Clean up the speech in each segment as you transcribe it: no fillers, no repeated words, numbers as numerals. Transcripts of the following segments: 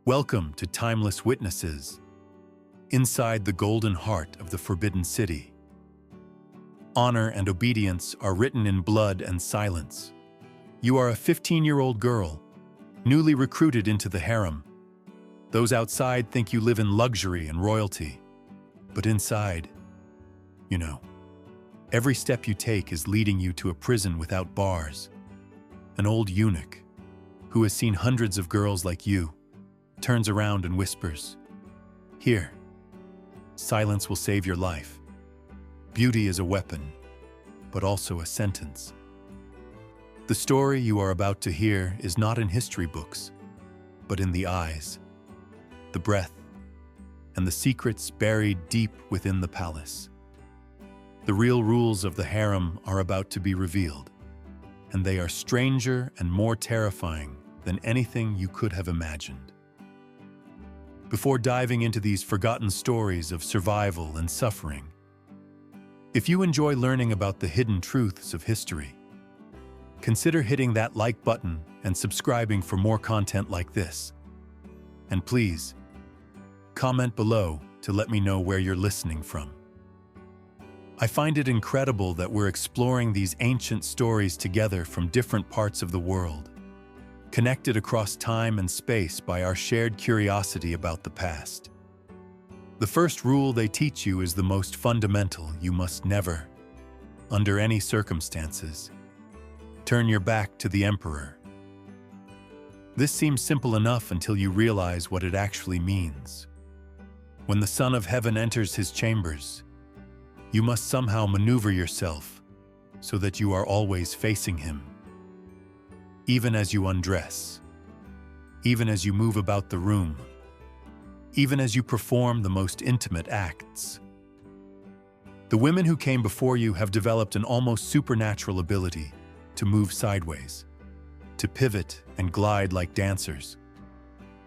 Welcome to Timeless Witnesses, inside the golden heart of the Forbidden City. Honor and obedience are written in blood and silence. You are a 15-year-old girl, newly recruited into the harem. Those outside think you live in luxury and royalty, but inside, every step you take is leading you to a prison without bars. An old eunuch, who has seen hundreds of girls like you, turns around and whispers, "Here, silence will save your life. Beauty is a weapon, but also a sentence." The story you are about to hear is not in history books, but in the eyes, the breath, and the secrets buried deep within the palace. The real rules of the harem are about to be revealed, and they are stranger and more terrifying than anything you could have imagined. Before diving into these forgotten stories of survival and suffering, if you enjoy learning about the hidden truths of history, consider hitting that like button and subscribing for more content like this. And please, comment below to let me know where you're listening from. I find it incredible that we're exploring these ancient stories together from different parts of the world, connected across time and space by our shared curiosity about the past. The first rule they teach you is the most fundamental: you must never, under any circumstances, turn your back to the emperor. This seems simple enough until you realize what it actually means. When the Son of Heaven enters his chambers, you must somehow maneuver yourself so that you are always facing him. Even as you undress, even as you move about the room, even as you perform the most intimate acts. The women who came before you have developed an almost supernatural ability to move sideways, to pivot and glide like dancers,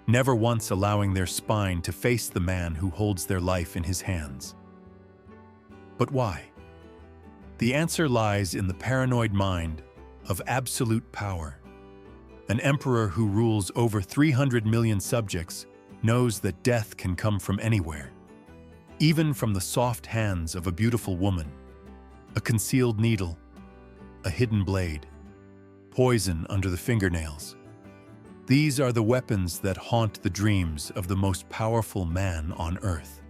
never once allowing their spine to face the man who holds their life in his hands. But why? The answer lies in the paranoid mind of absolute power. An emperor who rules over 300 million subjects knows that death can come from anywhere, even from the soft hands of a beautiful woman, a concealed needle, a hidden blade, poison under the fingernails. These are the weapons that haunt the dreams of the most powerful man on earth.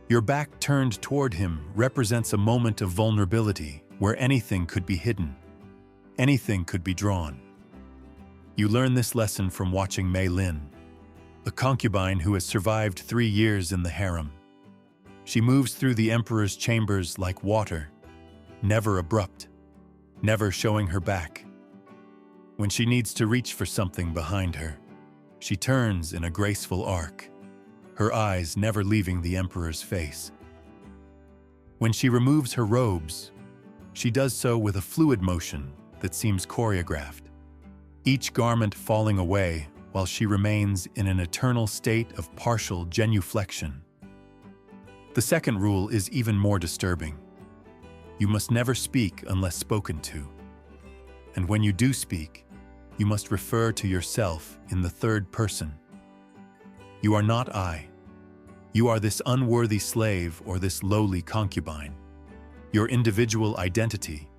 Your back turned toward him represents a moment of vulnerability where anything could be hidden, anything could be drawn. You learn this lesson from watching Mei Lin, a concubine who has survived 3 years in the harem. She moves through the emperor's chambers like water, never abrupt, never showing her back. When she needs to reach for something behind her, she turns in a graceful arc, her eyes never leaving the emperor's face. When she removes her robes, she does so with a fluid motion that seems choreographed, each garment falling away while she remains in an eternal state of partial genuflection. The second rule is even more disturbing. You must never speak unless spoken to. And when you do speak, you must refer to yourself in the third person. You are not I. You are this unworthy slave or this lowly concubine. Your individual identity,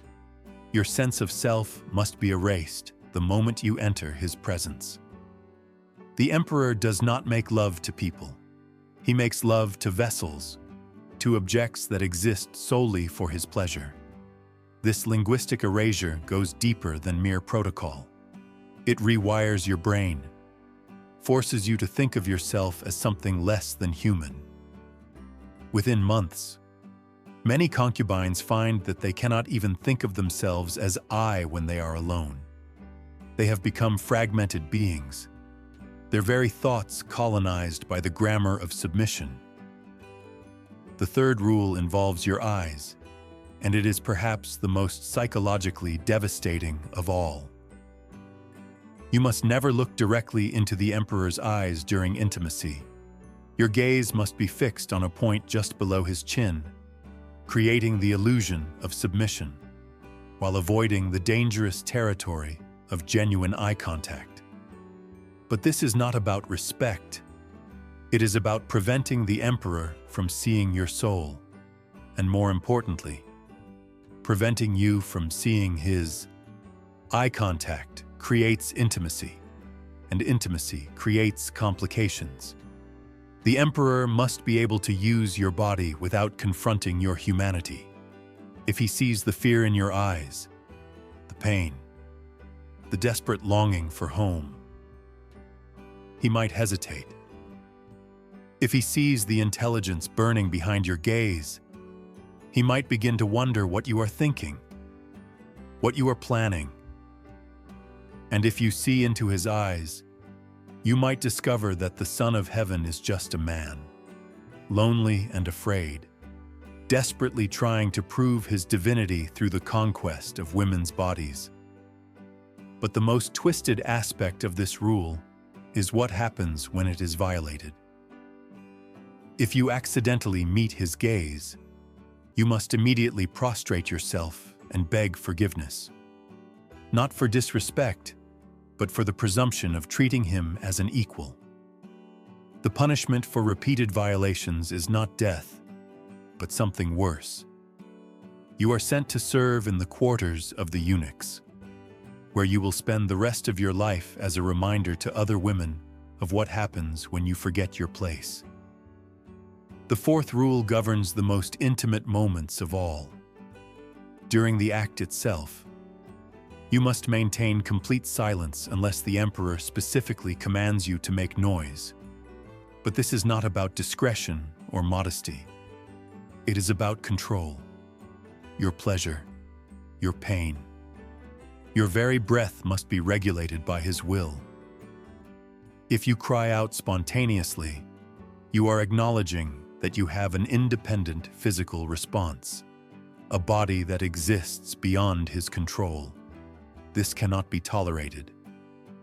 your sense of self must be erased the moment you enter his presence. The emperor does not make love to people. He makes love to vessels, to objects that exist solely for his pleasure. This linguistic erasure goes deeper than mere protocol. It rewires your brain, forces you to think of yourself as something less than human. Within months, many concubines find that they cannot even think of themselves as I when they are alone. They have become fragmented beings, their very thoughts colonized by the grammar of submission. The third rule involves your eyes, and it is perhaps the most psychologically devastating of all. You must never look directly into the emperor's eyes during intimacy. Your gaze must be fixed on a point just below his chin, creating the illusion of submission, while avoiding the dangerous territory of genuine eye contact. But this is not about respect. It is about preventing the emperor from seeing your soul, and more importantly, preventing you from seeing his. Eye contact creates intimacy, and intimacy creates complications. The emperor must be able to use your body without confronting your humanity. If he sees the fear in your eyes, the pain, the desperate longing for home, he might hesitate. If he sees the intelligence burning behind your gaze, he might begin to wonder what you are thinking, what you are planning. And if you see into his eyes, you might discover that the Son of Heaven is just a man, lonely and afraid, desperately trying to prove his divinity through the conquest of women's bodies. But the most twisted aspect of this rule is what happens when it is violated. If you accidentally meet his gaze, you must immediately prostrate yourself and beg forgiveness. Not for disrespect, but for the presumption of treating him as an equal. The punishment for repeated violations is not death, but something worse. You are sent to serve in the quarters of the eunuchs, where you will spend the rest of your life as a reminder to other women of what happens when you forget your place. The fourth rule governs the most intimate moments of all. During the act itself, you must maintain complete silence unless the emperor specifically commands you to make noise. But this is not about discretion or modesty. It is about control, your pleasure, your pain. Your very breath must be regulated by his will. If you cry out spontaneously, you are acknowledging that you have an independent physical response, a body that exists beyond his control. This cannot be tolerated.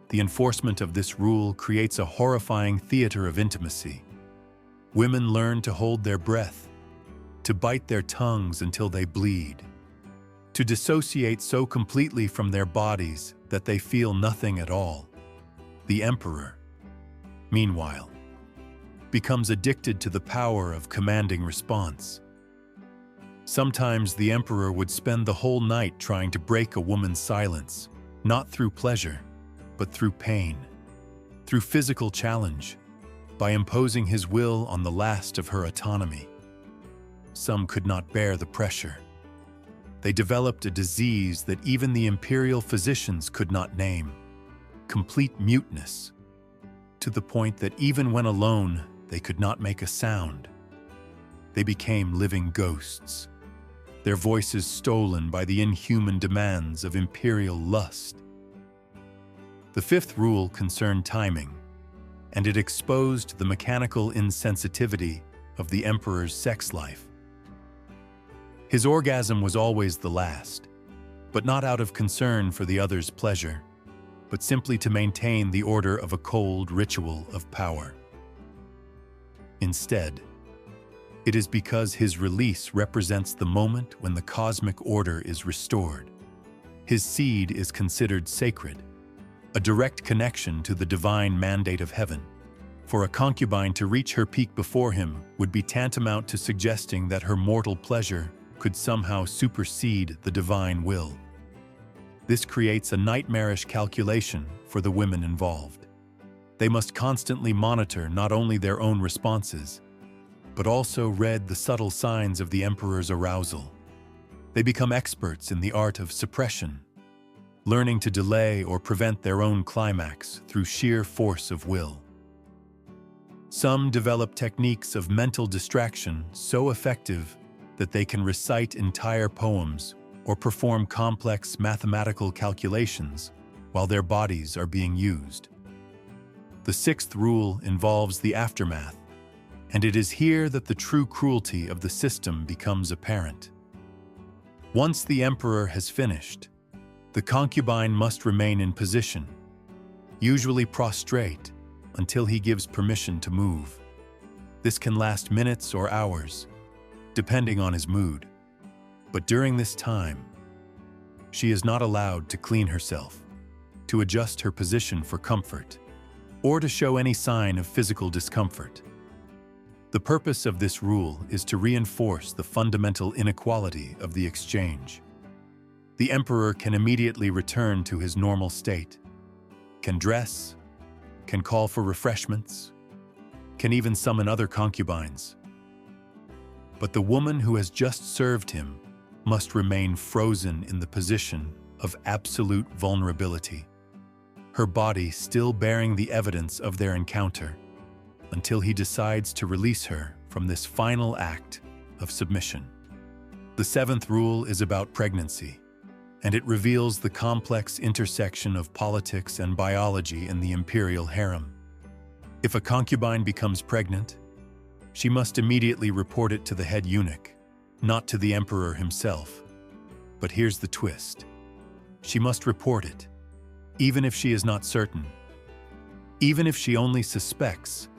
The enforcement of this rule creates a horrifying theater of intimacy. Women learn to hold their breath, to bite their tongues until they bleed, to dissociate so completely from their bodies that they feel nothing at all. The emperor, meanwhile, becomes addicted to the power of commanding response. Sometimes the emperor would spend the whole night trying to break a woman's silence, not through pleasure, but through pain, through physical challenge, by imposing his will on the last of her autonomy. Some could not bear the pressure. They developed a disease that even the imperial physicians could not name, complete muteness, to the point that even when alone, they could not make a sound. They became living ghosts, their voices stolen by the inhuman demands of imperial lust. The fifth rule concerned timing, and it exposed the mechanical insensitivity of the emperor's sex life. His orgasm was always the last, but not out of concern for the other's pleasure, but simply to maintain the order of a cold ritual of power. Instead, it is because his release represents the moment when the cosmic order is restored. His seed is considered sacred, a direct connection to the divine mandate of heaven. For a concubine to reach her peak before him would be tantamount to suggesting that her mortal pleasure could somehow supersede the divine will. This creates a nightmarish calculation for the women involved. They must constantly monitor not only their own responses, but also read the subtle signs of the emperor's arousal. They become experts in the art of suppression, learning to delay or prevent their own climax through sheer force of will. Some develop techniques of mental distraction so effective that they can recite entire poems or perform complex mathematical calculations while their bodies are being used. The sixth rule involves the aftermath, and it is here that the true cruelty of the system becomes apparent. Once the emperor has finished, the concubine must remain in position, usually prostrate, until he gives permission to move. This can last minutes or hours, depending on his mood. But during this time, she is not allowed to clean herself, to adjust her position for comfort, or to show any sign of physical discomfort. The purpose of this rule is to reinforce the fundamental inequality of the exchange. The emperor can immediately return to his normal state, can dress, can call for refreshments, can even summon other concubines. But the woman who has just served him must remain frozen in the position of absolute vulnerability, her body still bearing the evidence of their encounter, until he decides to release her from this final act of submission. The seventh rule is about pregnancy, and it reveals the complex intersection of politics and biology in the Imperial Harem. If a concubine becomes pregnant, she must immediately report it to the head eunuch, not to the emperor himself. But here's the twist. She must report it, even if she is not certain, even if she only suspects.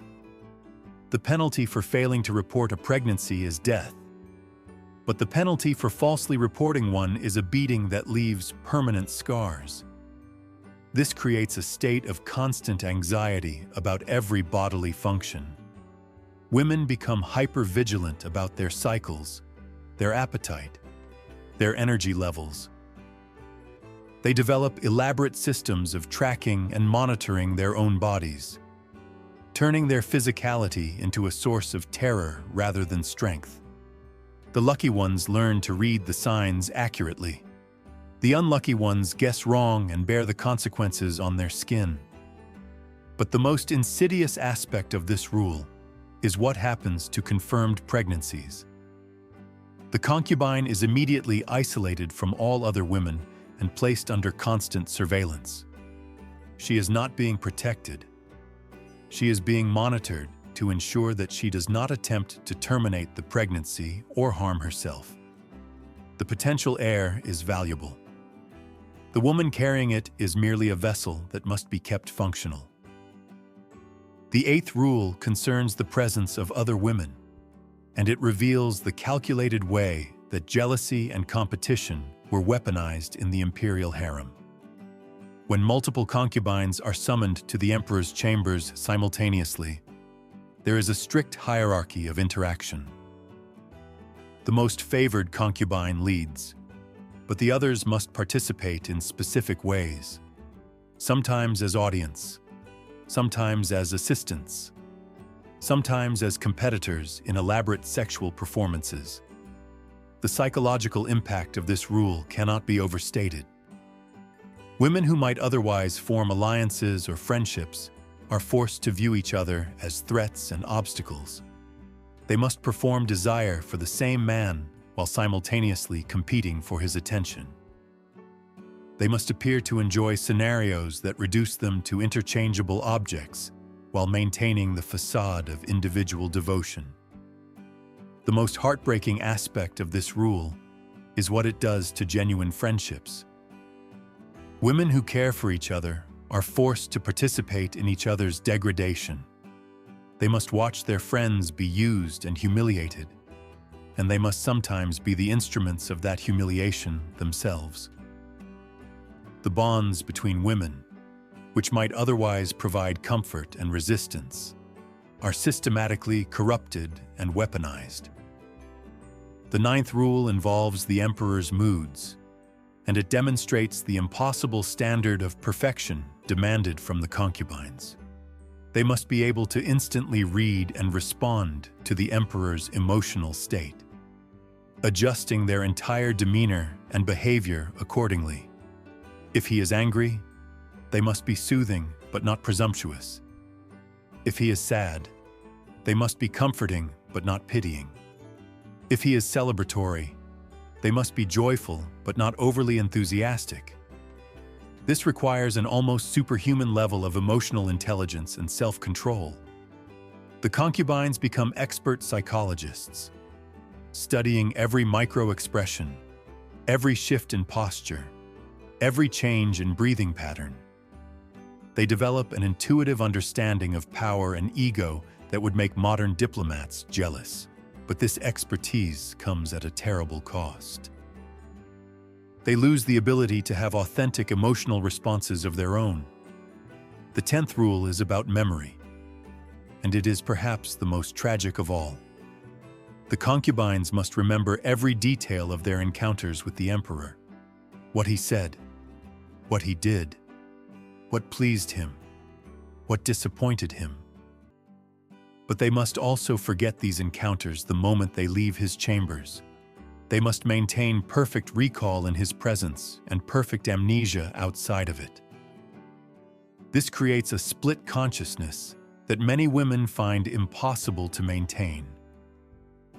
The penalty for failing to report a pregnancy is death, but the penalty for falsely reporting one is a beating that leaves permanent scars. This creates a state of constant anxiety about every bodily function. Women become hyper-vigilant about their cycles, their appetite, their energy levels. They develop elaborate systems of tracking and monitoring their own bodies, turning their physicality into a source of terror rather than strength. The lucky ones learn to read the signs accurately. The unlucky ones guess wrong and bear the consequences on their skin. But the most insidious aspect of this rule is what happens to confirmed pregnancies. The concubine is immediately isolated from all other women and placed under constant surveillance. She is not being protected. She is being monitored to ensure that she does not attempt to terminate the pregnancy or harm herself. The potential heir is valuable. The woman carrying it is merely a vessel that must be kept functional. The eighth rule concerns the presence of other women, and it reveals the calculated way that jealousy and competition were weaponized in the Imperial Harem. When multiple concubines are summoned to the emperor's chambers simultaneously, there is a strict hierarchy of interaction. The most favored concubine leads, but the others must participate in specific ways, sometimes as audience, sometimes as assistants, sometimes as competitors in elaborate sexual performances. The psychological impact of this rule cannot be overstated. Women who might otherwise form alliances or friendships are forced to view each other as threats and obstacles. They must perform desire for the same man while simultaneously competing for his attention. They must appear to enjoy scenarios that reduce them to interchangeable objects while maintaining the facade of individual devotion. The most heartbreaking aspect of this rule is what it does to genuine friendships. Women who care for each other are forced to participate in each other's degradation. They must watch their friends be used and humiliated, and they must sometimes be the instruments of that humiliation themselves. The bonds between women, which might otherwise provide comfort and resistance, are systematically corrupted and weaponized. The ninth rule involves the emperor's moods, and it demonstrates the impossible standard of perfection demanded from the concubines. They must be able to instantly read and respond to the emperor's emotional state, adjusting their entire demeanor and behavior accordingly. If he is angry, they must be soothing but not presumptuous. If he is sad, they must be comforting but not pitying. If he is celebratory, they must be joyful but not overly enthusiastic. This requires an almost superhuman level of emotional intelligence and self-control. The concubines become expert psychologists, studying every micro-expression, every shift in posture, every change in breathing pattern. They develop an intuitive understanding of power and ego that would make modern diplomats jealous. But this expertise comes at a terrible cost. They lose the ability to have authentic emotional responses of their own. The 10th rule is about memory, and it is perhaps the most tragic of all. The concubines must remember every detail of their encounters with the emperor. What he said, what he did, what pleased him, what disappointed him. But they must also forget these encounters the moment they leave his chambers. They must maintain perfect recall in his presence and perfect amnesia outside of it. This creates a split consciousness that many women find impossible to maintain.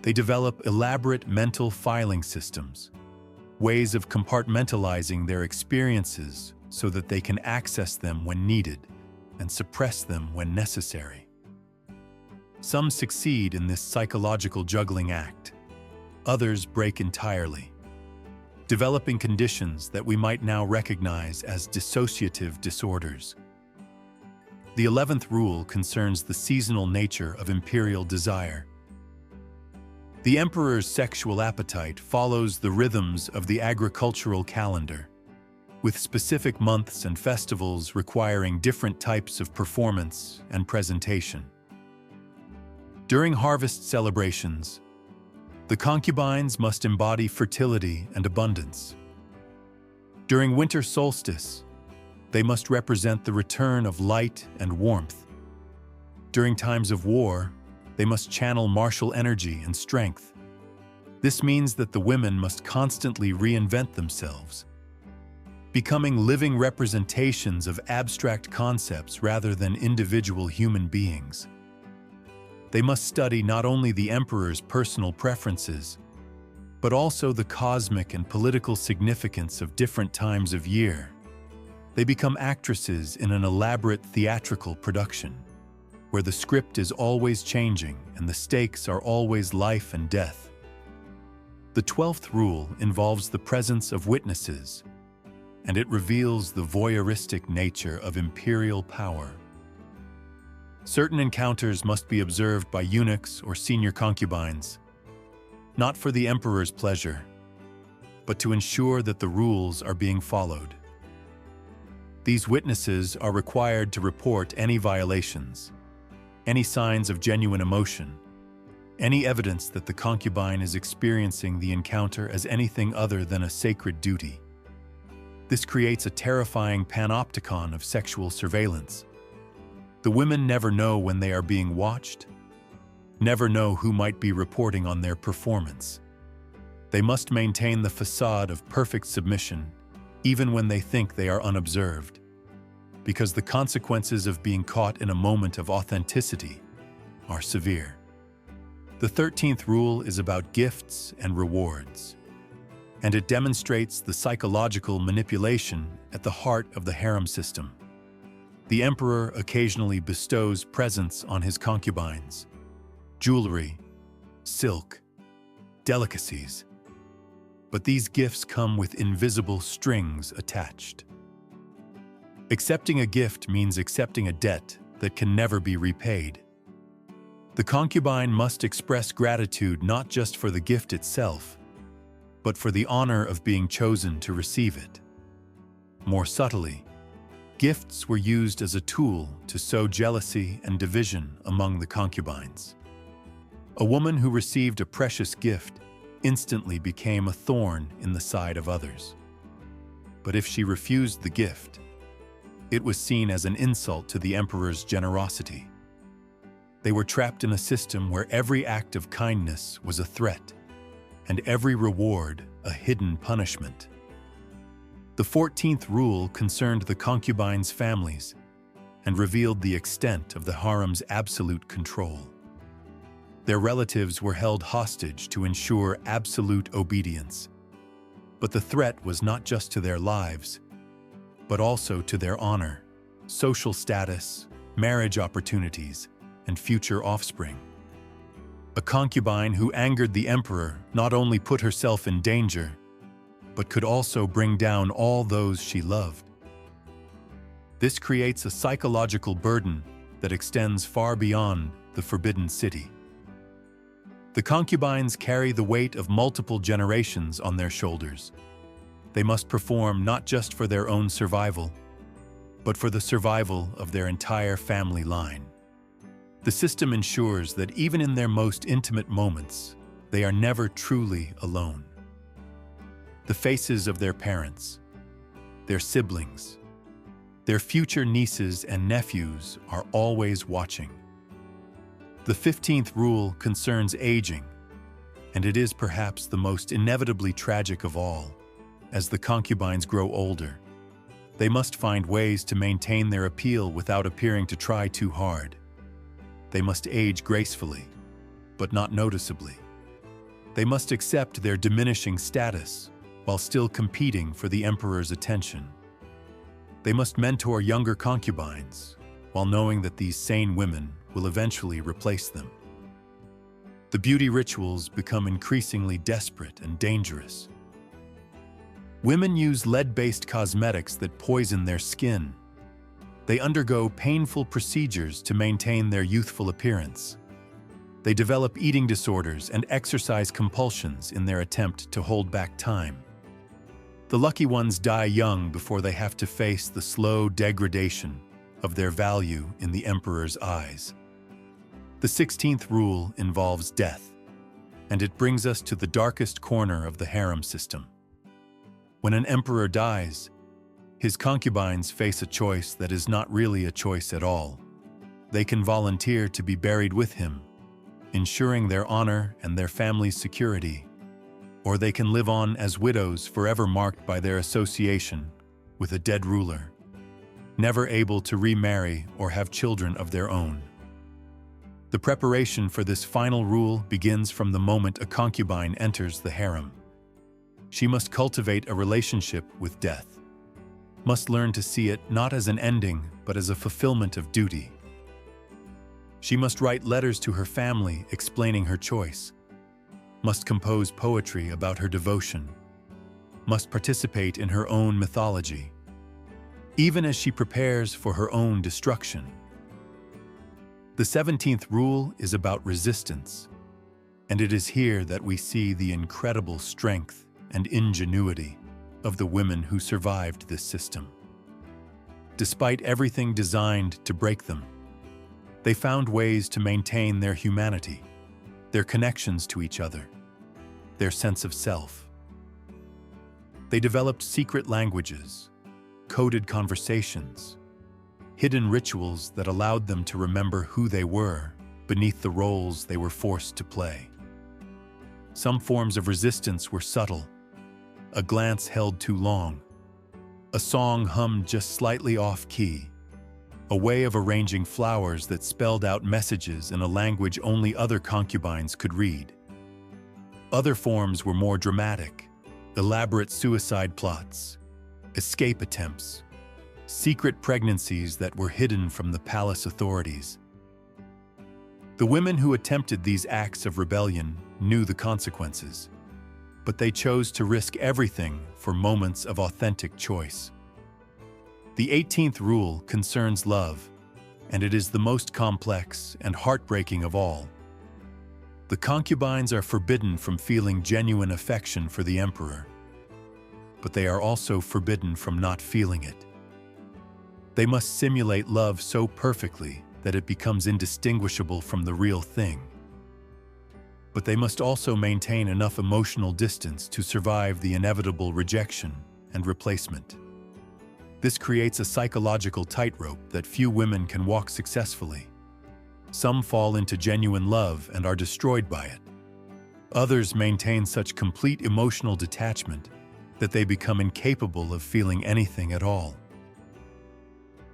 They develop elaborate mental filing systems, ways of compartmentalizing their experiences so that they can access them when needed and suppress them when necessary. Some succeed in this psychological juggling act. Others break entirely, developing conditions that we might now recognize as dissociative disorders. The 11th rule concerns the seasonal nature of imperial desire. The emperor's sexual appetite follows the rhythms of the agricultural calendar, with specific months and festivals requiring different types of performance and presentation. During harvest celebrations, the concubines must embody fertility and abundance. During winter solstice, they must represent the return of light and warmth. During times of war, they must channel martial energy and strength. This means that the women must constantly reinvent themselves, becoming living representations of abstract concepts rather than individual human beings. They must study not only the emperor's personal preferences, but also the cosmic and political significance of different times of year. They become actresses in an elaborate theatrical production, where the script is always changing and the stakes are always life and death. The 12th rule involves the presence of witnesses, and it reveals the voyeuristic nature of imperial power. Certain encounters must be observed by eunuchs or senior concubines, not for the emperor's pleasure, but to ensure that the rules are being followed. These witnesses are required to report any violations, any signs of genuine emotion, any evidence that the concubine is experiencing the encounter as anything other than a sacred duty. This creates a terrifying panopticon of sexual surveillance. The women never know when they are being watched, never know who might be reporting on their performance. They must maintain the facade of perfect submission, even when they think they are unobserved, because the consequences of being caught in a moment of authenticity are severe. The 13th rule is about gifts and rewards, and it demonstrates the psychological manipulation at the heart of the harem system. The emperor occasionally bestows presents on his concubines: jewelry, silk, delicacies. But these gifts come with invisible strings attached. Accepting a gift means accepting a debt that can never be repaid. The concubine must express gratitude not just for the gift itself, but for the honor of being chosen to receive it. More subtly, gifts were used as a tool to sow jealousy and division among the concubines. A woman who received a precious gift instantly became a thorn in the side of others. But if she refused the gift, it was seen as an insult to the emperor's generosity. They were trapped in a system where every act of kindness was a threat, and every reward a hidden punishment. The 14th rule concerned the concubines' families and revealed the extent of the harem's absolute control. Their relatives were held hostage to ensure absolute obedience. But the threat was not just to their lives, but also to their honor, social status, marriage opportunities, and future offspring. A concubine who angered the emperor not only put herself in danger, but could also bring down all those she loved. This creates a psychological burden that extends far beyond the forbidden city. The concubines carry the weight of multiple generations on their shoulders. They must perform not just for their own survival, but for the survival of their entire family line. The system ensures that even in their most intimate moments, they are never truly alone. The faces of their parents, their siblings, their future nieces and nephews are always watching. The 15th rule concerns aging, and it is perhaps the most inevitably tragic of all. As the concubines grow older, they must find ways to maintain their appeal without appearing to try too hard. They must age gracefully, but not noticeably. They must accept their diminishing status while still competing for the emperor's attention. They must mentor younger concubines while knowing that these sane women will eventually replace them. The beauty rituals become increasingly desperate and dangerous. Women use lead-based cosmetics that poison their skin. They undergo painful procedures to maintain their youthful appearance. They develop eating disorders and exercise compulsions in their attempt to hold back time. The lucky ones die young before they have to face the slow degradation of their value in the emperor's eyes. The 16th rule involves death, and it brings us to the darkest corner of the harem system. When an emperor dies, his concubines face a choice that is not really a choice at all. They can volunteer to be buried with him, ensuring their honor and their family's security, or they can live on as widows forever marked by their association with a dead ruler, never able to remarry or have children of their own. The preparation for this final rule begins from the moment a concubine enters the harem. She must cultivate a relationship with death, must learn to see it not as an ending, but as a fulfillment of duty. She must write letters to her family explaining her choice, must compose poetry about her devotion, must participate in her own mythology, even as she prepares for her own destruction. The 17th rule is about resistance, and it is here that we see the incredible strength and ingenuity of the women who survived this system. Despite everything designed to break them, they found ways to maintain their humanity, their connections to each other, their sense of self. They developed secret languages, coded conversations, hidden rituals that allowed them to remember who they were beneath the roles they were forced to play. Some forms of resistance were subtle. A glance held too long, a song hummed just slightly off-key, a way of arranging flowers that spelled out messages in a language only other concubines could read. Other forms were more dramatic, elaborate suicide plots, escape attempts, secret pregnancies that were hidden from the palace authorities. The women who attempted these acts of rebellion knew the consequences, but they chose to risk everything for moments of authentic choice. The 18th rule concerns love, and it is the most complex and heartbreaking of all. The concubines are forbidden from feeling genuine affection for the emperor, but they are also forbidden from not feeling it. They must simulate love so perfectly that it becomes indistinguishable from the real thing. But they must also maintain enough emotional distance to survive the inevitable rejection and replacement. This creates a psychological tightrope that few women can walk successfully. Some fall into genuine love and are destroyed by it. Others maintain such complete emotional detachment that they become incapable of feeling anything at all.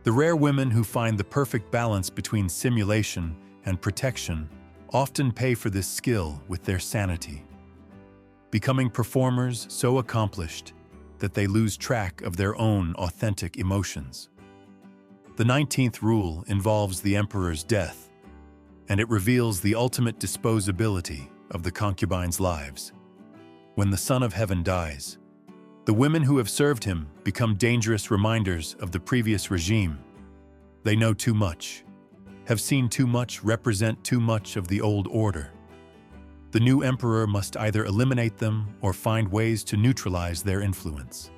The rare women who find the perfect balance between simulation and protection often pay for this skill with their sanity, becoming performers so accomplished that they lose track of their own authentic emotions. The 19th rule involves the emperor's death, and it reveals the ultimate disposability of the concubines' lives. When the Son of Heaven dies, the women who have served him become dangerous reminders of the previous regime. They know too much, have seen too much, represent too much of the old order. The new emperor must either eliminate them or find ways to neutralize their influence.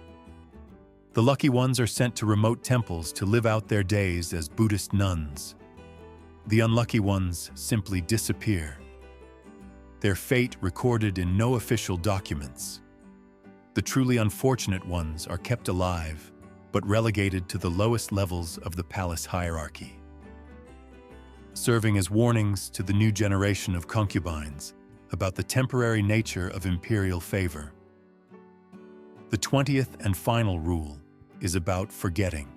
The lucky ones are sent to remote temples to live out their days as Buddhist nuns. The unlucky ones simply disappear, their fate recorded in no official documents. The truly unfortunate ones are kept alive, but relegated to the lowest levels of the palace hierarchy, serving as warnings to the new generation of concubines about the temporary nature of imperial favor. The 20th and final rule is about forgetting,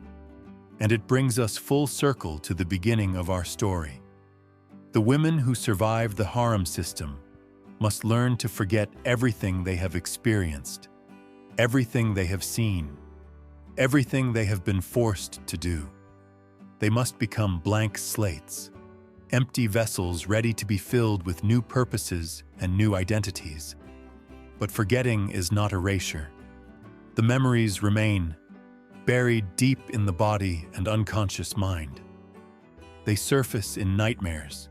and it brings us full circle to the beginning of our story. The women who survived the harem system must learn to forget everything they have experienced, everything they have seen, everything they have been forced to do. They must become blank slates, empty vessels ready to be filled with new purposes and new identities. But forgetting is not erasure. The memories remain, buried deep in the body and unconscious mind. They surface in nightmares,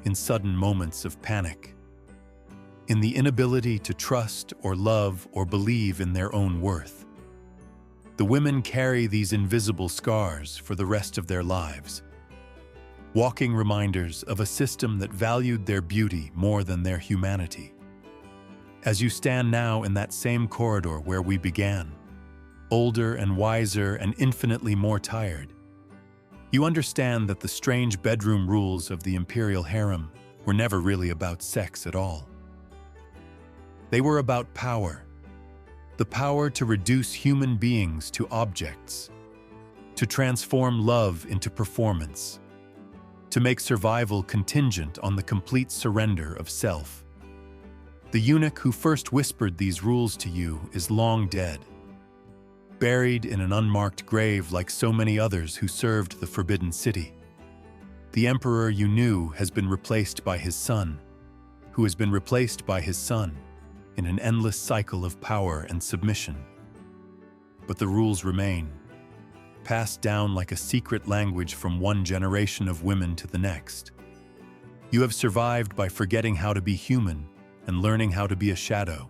in sudden moments of panic, in the inability to trust or love or believe in their own worth. The women carry these invisible scars for the rest of their lives, walking reminders of a system that valued their beauty more than their humanity. As you stand now in that same corridor where we began, older and wiser and infinitely more tired, you understand that the strange bedroom rules of the Imperial Harem were never really about sex at all. They were about power, the power to reduce human beings to objects, to transform love into performance, to make survival contingent on the complete surrender of self. The eunuch who first whispered these rules to you is long dead, buried in an unmarked grave like so many others who served the Forbidden City. The emperor you knew has been replaced by his son, who has been replaced by his son, in an endless cycle of power and submission. But the rules remain, passed down like a secret language from one generation of women to the next. You have survived by forgetting how to be human and learning how to be a shadow.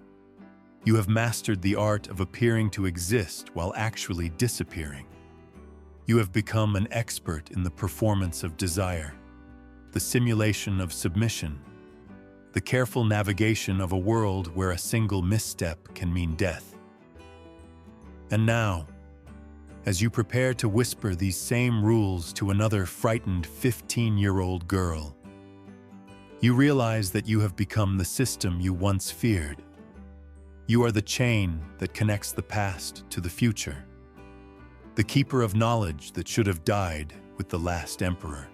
You have mastered the art of appearing to exist while actually disappearing. You have become an expert in the performance of desire, the simulation of submission, the careful navigation of a world where a single misstep can mean death. And now, as you prepare to whisper these same rules to another frightened 15-year-old girl, you realize that you have become the system you once feared. You are the chain that connects the past to the future, the keeper of knowledge that should have died with the last emperor.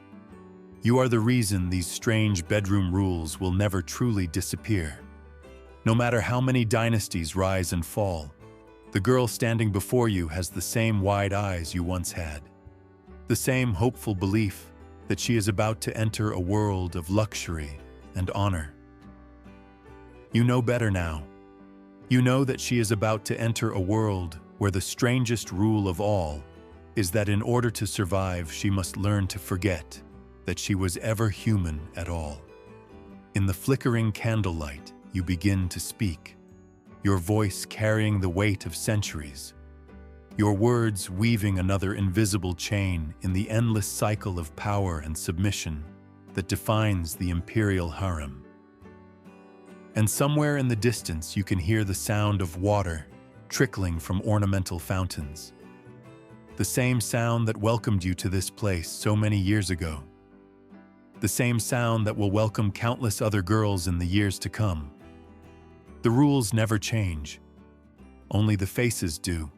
You are the reason these strange bedroom rules will never truly disappear. No matter how many dynasties rise and fall, the girl standing before you has the same wide eyes you once had, the same hopeful belief that she is about to enter a world of luxury and honor. You know better now. You know that she is about to enter a world where the strangest rule of all is that in order to survive, she must learn to forget that she was ever human at all. In the flickering candlelight, you begin to speak, your voice carrying the weight of centuries, your words weaving another invisible chain in the endless cycle of power and submission that defines the Imperial Harem. And somewhere in the distance, you can hear the sound of water trickling from ornamental fountains, the same sound that welcomed you to this place so many years ago, the same sound that will welcome countless other girls in the years to come. The rules never change, only the faces do.